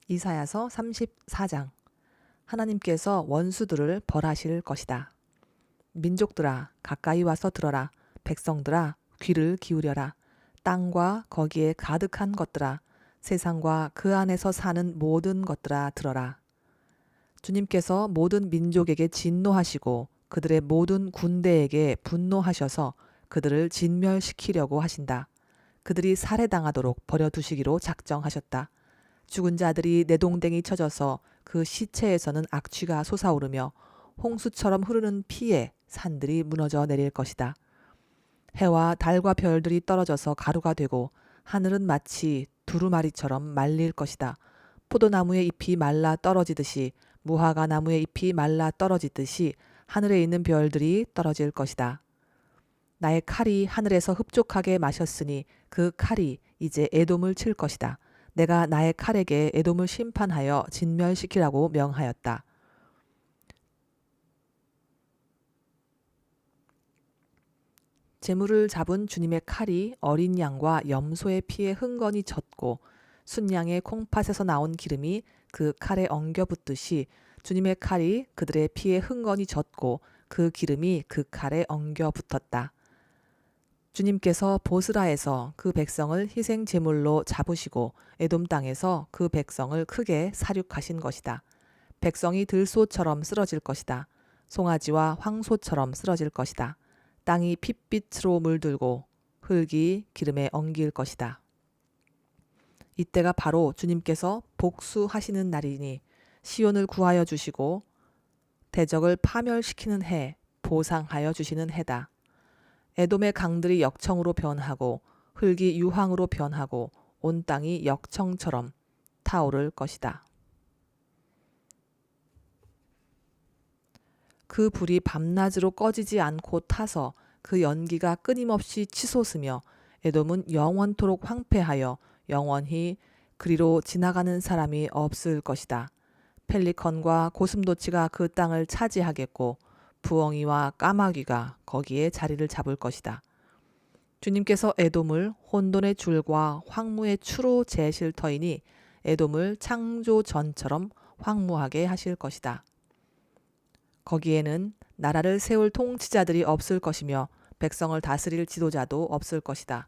이사야서 34장. 하나님께서 원수들을 벌하실 것이다. 민족들아 가까이 와서 들어라. 백성들아 귀를 기울여라. 땅과 거기에 가득한 것들아, 세상과 그 안에서 사는 모든 것들아 들어라. 주님께서 모든 민족에게 진노하시고 그들의 모든 군대에게 분노하셔서 그들을 진멸시키려고 하신다. 그들이 살해당하도록 버려두시기로 작정하셨다. 죽은 자들이 내동댕이 쳐져서 그 시체에서는 악취가 솟아오르며 홍수처럼 흐르는 피에 산들이 무너져 내릴 것이다. 해와 달과 별들이 떨어져서 가루가 되고 하늘은 마치 두루마리처럼 말릴 것이다. 포도나무의 잎이 말라 떨어지듯이, 무화과 나무의 잎이 말라 떨어지듯이 하늘에 있는 별들이 떨어질 것이다. 나의 칼이 하늘에서 흡족하게 마셨으니 그 칼이 이제 에돔을 칠 것이다. 내가 나의 칼에게 에돔을 심판하여 진멸시키라고 명하였다. 재물을 잡은 주님의 칼이 어린 양과 염소의 피에 흥건히 젖고 순양의 콩팥에서 나온 기름이 그 칼에 엉겨 붙듯이 주님의 칼이 그들의 피에 흥건히 젖고 그 기름이 그 칼에 엉겨 붙었다. 주님께서 보스라에서 그 백성을 희생 제물로 잡으시고 에돔 땅에서 그 백성을 크게 살육하신 것이다. 백성이 들소처럼 쓰러질 것이다. 송아지와 황소처럼 쓰러질 것이다. 땅이 핏빛으로 물들고 흙이 기름에 엉길 것이다. 이때가 바로 주님께서 복수하시는 날이니 시온을 구하여 주시고 대적을 파멸시키는 해, 보상하여 주시는 해다. 에돔의 강들이 역청으로 변하고 흙이 유황으로 변하고 온 땅이 역청처럼 타오를 것이다. 그 불이 밤낮으로 꺼지지 않고 타서 그 연기가 끊임없이 치솟으며 에돔은 영원토록 황폐하여 영원히 그리로 지나가는 사람이 없을 것이다. 펠리컨과 고슴도치가 그 땅을 차지하겠고 부엉이와 까마귀가 거기에 자리를 잡을 것이다. 주님께서 에돔을 혼돈의 줄과 황무의 추로 재실 터이니 에돔을 창조 전처럼 황무하게 하실 것이다. 거기에는 나라를 세울 통치자들이 없을 것이며 백성을 다스릴 지도자도 없을 것이다.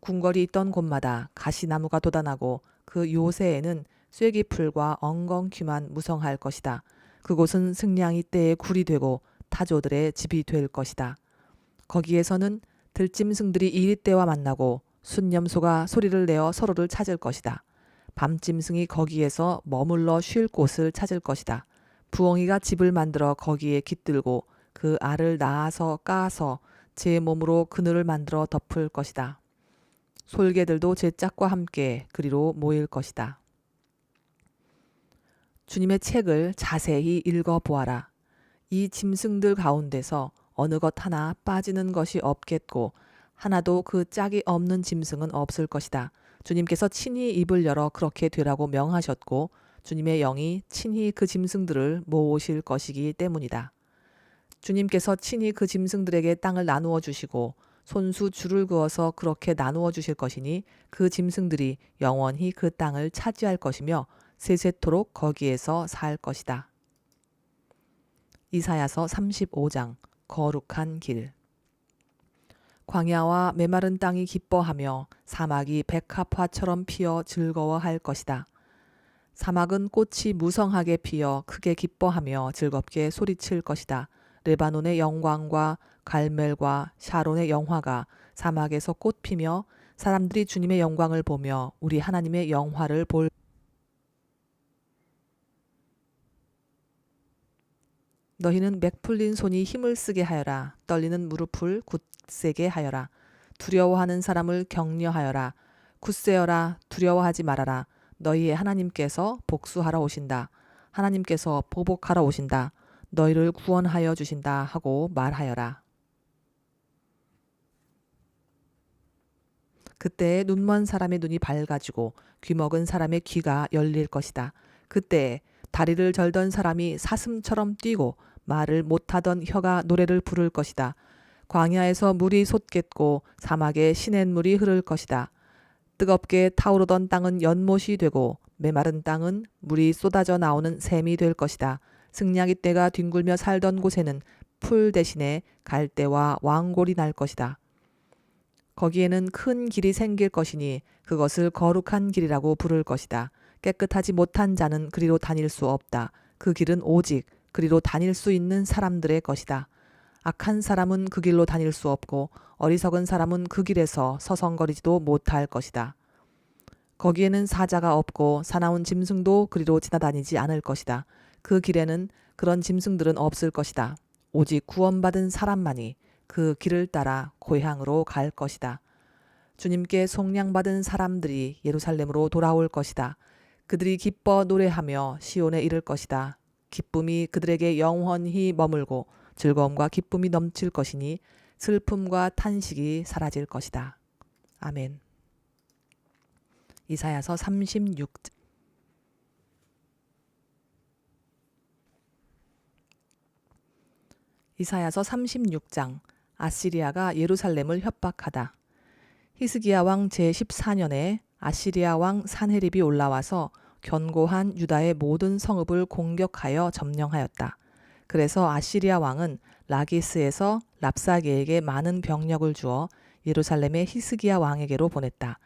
궁궐이 있던 곳마다 가시나무가 돋아나고 그 요새에는 쐐기풀과 엉겅퀴만 무성할 것이다. 그곳은 승냥이 떼의 굴이 되고 타조들의 집이 될 것이다. 거기에서는 들짐승들이 이리떼와 만나고 순념소가 소리를 내어 서로를 찾을 것이다. 밤짐승이 거기에서 머물러 쉴 곳을 찾을 것이다. 부엉이가 집을 만들어 거기에 깃들고 그 알을 낳아서 까서 제 몸으로 그늘을 만들어 덮을 것이다. 솔개들도 제 짝과 함께 그리로 모일 것이다. 주님의 책을 자세히 읽어보아라. 이 짐승들 가운데서 어느 것 하나 빠지는 것이 없겠고 하나도 그 짝이 없는 짐승은 없을 것이다. 주님께서 친히 입을 열어 그렇게 되라고 명하셨고 주님의 영이 친히 그 짐승들을 모으실 것이기 때문이다. 주님께서 친히 그 짐승들에게 땅을 나누어 주시고 손수 줄을 그어서 그렇게 나누어 주실 것이니 그 짐승들이 영원히 그 땅을 차지할 것이며 세세토록 거기에서 살 것이다. 이사야서 35장. 거룩한 길. 광야와 메마른 땅이 기뻐하며 사막이 백합화처럼 피어 즐거워할 것이다. 사막은 꽃이 무성하게 피어 크게 기뻐하며 즐겁게 소리칠 것이다. 레바논의 영광과 갈멜과 샤론의 영화가 사막에서 꽃피며 사람들이 주님의 영광을 보며 우리 하나님의 영화를 볼 너희는 맥 풀린 손이 힘을 쓰게 하여라. 떨리는 무릎을 굳세게 하여라. 두려워하는 사람을 격려하여라. 굳세어라. 두려워하지 말아라. 너희의 하나님께서 복수하러 오신다. 하나님께서 보복하러 오신다. 너희를 구원하여 주신다 하고 말하여라. 그때 눈먼 사람의 눈이 밝아지고 귀먹은 사람의 귀가 열릴 것이다. 그때 다리를 절던 사람이 사슴처럼 뛰고 말을 못하던 혀가 노래를 부를 것이다. 광야에서 물이 솟겠고 사막에 시냇물이 흐를 것이다. 뜨겁게 타오르던 땅은 연못이 되고 메마른 땅은 물이 쏟아져 나오는 샘이 될 것이다. 승냥이 떼가 뒹굴며 살던 곳에는 풀 대신에 갈대와 왕골이 날 것이다. 거기에는 큰 길이 생길 것이니 그것을 거룩한 길이라고 부를 것이다. 깨끗하지 못한 자는 그리로 다닐 수 없다. 그 길은 오직 그리로 다닐 수 있는 사람들의 것이다. 악한 사람은 그 길로 다닐 수 없고 어리석은 사람은 그 길에서 서성거리지도 못할 것이다. 거기에는 사자가 없고 사나운 짐승도 그리로 지나다니지 않을 것이다. 그 길에는 그런 짐승들은 없을 것이다. 오직 구원받은 사람만이 그 길을 따라 고향으로 갈 것이다. 주님께 속량받은 사람들이 예루살렘으로 돌아올 것이다. 그들이 기뻐 노래하며 시온에 이를 것이다. 기쁨이 그들에게 영원히 머물고 즐거움과 기쁨이 넘칠 것이니 슬픔과 탄식이 사라질 것이다. 아멘. 이사야서 36장. 이사야서 36장. 아시리아가 예루살렘을 협박하다. 히스기야 왕 제14년에 아시리아 왕 산헤립이 올라와서 견고한 유다의 모든 성읍을 공격하여 점령하였다. 그래서 아시리아 왕은 라기스에서 랍사게에게 많은 병력을 주어 예루살렘의 히스기야 왕에게로 보냈다.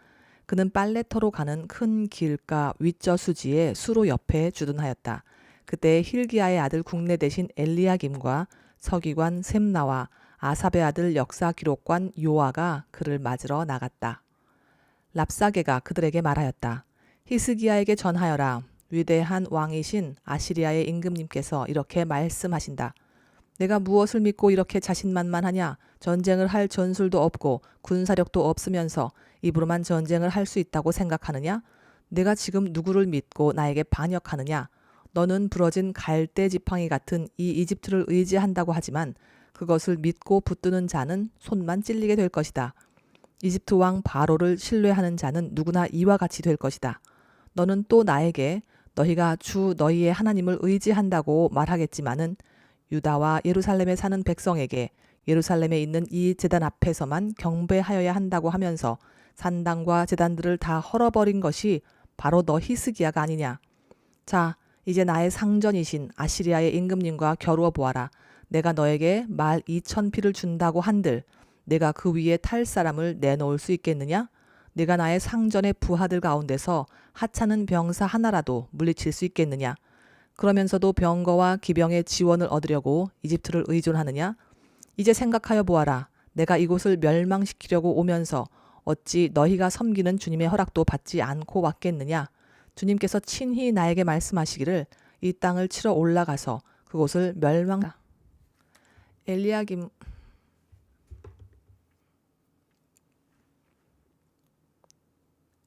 그는 빨래터로 가는 큰 길가 윗저수지의 수로 옆에 주둔하였다. 그때 힐기야의 아들 국내 대신 엘리야김과 서기관 셈나와 아삽의 아들 역사 기록관 요아가 그를 맞으러 나갔다. 랍사게가 그들에게 말하였다. 히스기야에게 전하여라. 위대한 왕이신 아시리아의 임금님께서 이렇게 말씀하신다. 내가 무엇을 믿고 이렇게 자신만만하냐? 전쟁을 할 전술도 없고 군사력도 없으면서 입으로만 전쟁을 할 수 있다고 생각하느냐? 내가 지금 누구를 믿고 나에게 반역하느냐? 너는 부러진 갈대 지팡이 같은 이 이집트를 의지한다고 하지만 그것을 믿고 붙드는 자는 손만 찔리게 될 것이다. 이집트 왕 바로를 신뢰하는 자는 누구나 이와 같이 될 것이다. 너는 또 나에게 너희가 주 너희의 하나님을 의지한다고 말하겠지만은 유다와 예루살렘에 사는 백성에게 예루살렘에 있는 이 제단 앞에서만 경배하여야 한다고 하면서 산당과 제단들을 다 헐어버린 것이 바로 너 히스기야가 아니냐. 자, 이제 나의 상전이신 아시리아의 임금님과 겨루어 보아라. 내가 너에게 말 2,000피를 준다고 한들 내가 그 위에 탈 사람을 내놓을 수 있겠느냐? 내가 나의 상전의 부하들 가운데서 하찮은 병사 하나라도 물리칠 수 있겠느냐? 그러면서도 병거와 기병의 지원을 얻으려고 이집트를 의존하느냐? 이제 생각하여 보아라. 내가 이곳을 멸망시키려고 오면서 어찌 너희가 섬기는 주님의 허락도 받지 않고 왔겠느냐? 주님께서 친히 나에게 말씀하시기를 이 땅을 치러 올라가서 그곳을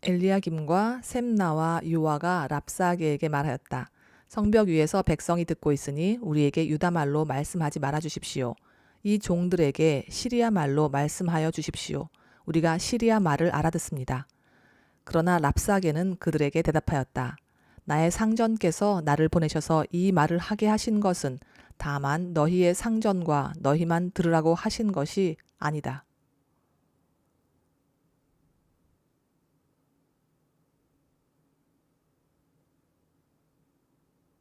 엘리야김과 셈나와 요아가 랍사게에게 말하였다. 성벽 위에서 백성이 듣고 있으니 우리에게 유다 말로 말씀하지 말아 주십시오. 이 종들에게 시리아 말로 말씀하여 주십시오. 우리가 시리아 말을 알아듣습니다. 그러나 랍사게는 그들에게 대답하였다. 나의 상전께서 나를 보내셔서 이 말을 하게 하신 것은 다만 너희의 상전과 너희만 들으라고 하신 것이 아니다.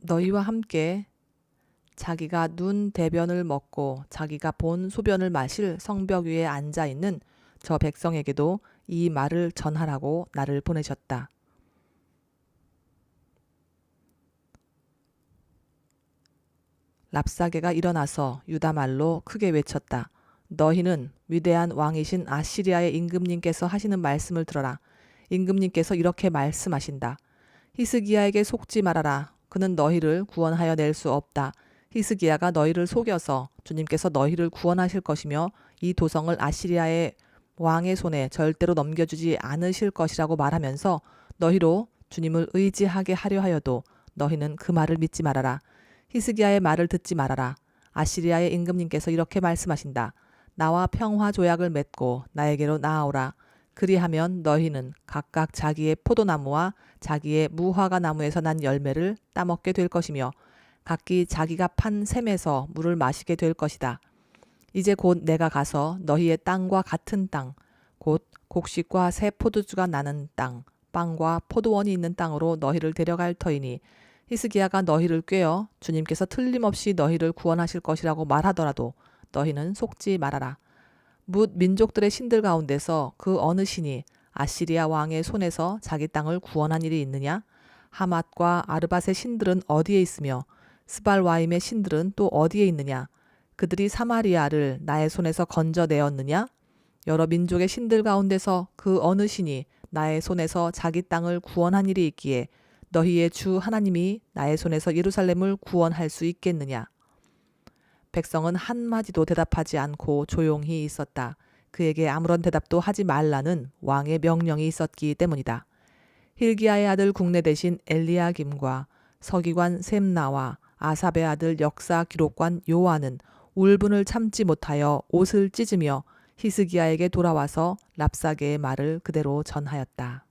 너희와 함께 자기가 눈 대변을 먹고 자기가 본 소변을 마실 성벽 위에 앉아 있는 저 백성에게도 이 말을 전하라고 나를 보내셨다. 랍사게가 일어나서 유다 말로 크게 외쳤다. 너희는 위대한 왕이신 아시리아의 임금님께서 하시는 말씀을 들어라. 임금님께서 이렇게 말씀하신다. 히스기야에게 속지 말아라. 그는 너희를 구원하여 낼 수 없다. 히스기야가 너희를 속여서 주님께서 너희를 구원하실 것이며 이 도성을 아시리아의 왕의 손에 절대로 넘겨주지 않으실 것이라고 말하면서 너희로 주님을 의지하게 하려 하여도 너희는 그 말을 믿지 말아라. 히스기야의 말을 듣지 말아라. 아시리아의 임금님께서 이렇게 말씀하신다. 나와 평화 조약을 맺고 나에게로 나아오라. 그리하면 너희는 각각 자기의 포도나무와 자기의 무화과 나무에서 난 열매를 따먹게 될 것이며 각기 자기가 판 샘에서 물을 마시게 될 것이다. 이제 곧 내가 가서 너희의 땅과 같은 땅, 곧 곡식과 새 포도주가 나는 땅, 빵과 포도원이 있는 땅으로 너희를 데려갈 터이니 히스기야가 너희를 꾀어 주님께서 틀림없이 너희를 구원하실 것이라고 말하더라도 너희는 속지 말아라. 뭇 민족들의 신들 가운데서 그 어느 신이 아시리아 왕의 손에서 자기 땅을 구원한 일이 있느냐? 하맛과 아르밧의 신들은 어디에 있으며 스발와임의 신들은 또 어디에 있느냐? 그들이 사마리아를 나의 손에서 건져내었느냐? 여러 민족의 신들 가운데서 그 어느 신이 나의 손에서 자기 땅을 구원한 일이 있기에 너희의 주 하나님이 나의 손에서 예루살렘을 구원할 수 있겠느냐? 백성은 한마디도 대답하지 않고 조용히 있었다. 그에게 아무런 대답도 하지 말라는 왕의 명령이 있었기 때문이다. 힐기야의 아들 국내 대신 엘리야김과 서기관 셈나와 아삽의 아들 역사 기록관 요한은 울분을 참지 못하여 옷을 찢으며 히스기야에게 돌아와서 랍사게의 말을 그대로 전하였다.